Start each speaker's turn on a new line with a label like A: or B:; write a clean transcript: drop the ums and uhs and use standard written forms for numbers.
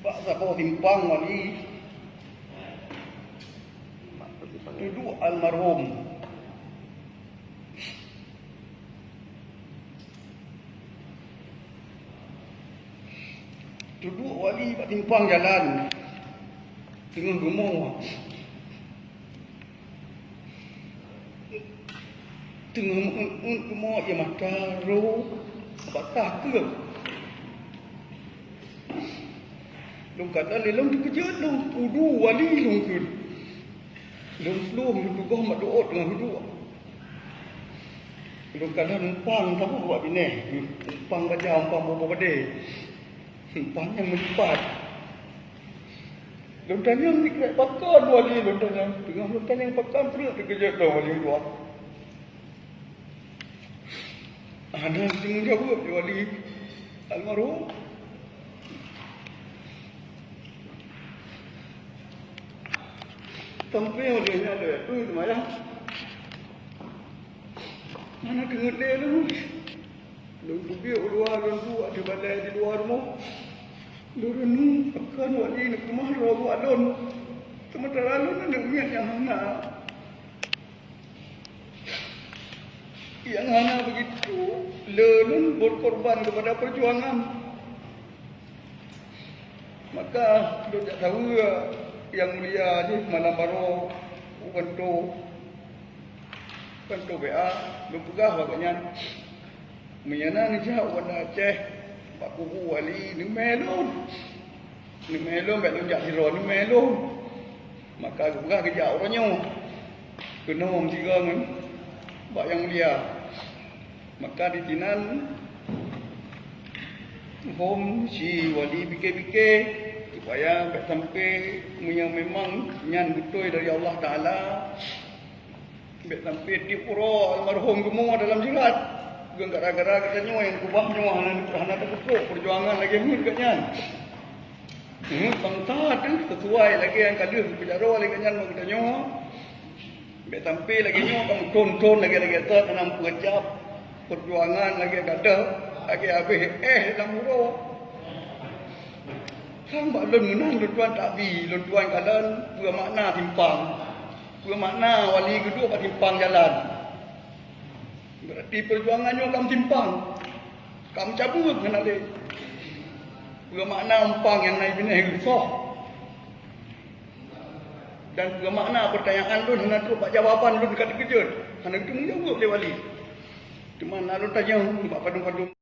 A: Bak siapa timpang wali. Duduk almarhum. Duduk wali bak timpang jalan. Tengah gemuk. Tengah gemuk ya mata roh. Batah ke? Long kata le long terkejut long udu wali long kun. Long belum duduk mak doa tengah duduk. Long kata numpang tahu buat bini. Numpang baca numpang bawa badai. Numpang yang melipat. Long tanya ni kena pakan wali long tanya. Tengah long tanya pakan perut terkejut long wali luar. Ada tengah jawab wali almarhum. Sampai olehnya ada tu malam. Mana tengok dia lu? Lu pergi keluar lu ada balai di luar rumah. Lu renung akan wali nak rumah rawu alun. Sementara alun ada niat yang hana. Yang hana begitu, lelun berkorban kepada perjuangan. Maka lu tak tahu yang mulia ni malam baru bantu BA lu pegah baganya menyana ni jauh wana Aceh pak kubu wali ni melon bet lu jak hiro ni melon maka lu pegah kejak orangnya kena om tiga kan pak yang mulia maka di tinan hom si wali fikir-fikir supaya sampai yang memang nyan betul dari Allah Ta'ala sampai di pura almarhum gemuk dalam jirat gara-gara katanya yang kubahnya hana terkepuk perjuangan lagi mud katnya bangsa tu sesuai lagi yang kali bicara lagi katnya katanya sampai lagi nyo kamu tonton lagi kata tanam pengecap perjuangan lagi ada lagi habis dalam pura Sang lun menang lun tuan tak bi, lun tuan kalan pura makna timpang. Pura makna wali kedua pak timpang jalan. Berarti perjuangannya kamu timpang. Kamu cabut kena dia. Pura makna umpang yang naik bina risau. Dan pura makna pertanyaan lun hendak tu pak jawapan lun dekat kejut. Hendak tu menjawab oleh wali. Cuma lun tanya pak padung-padung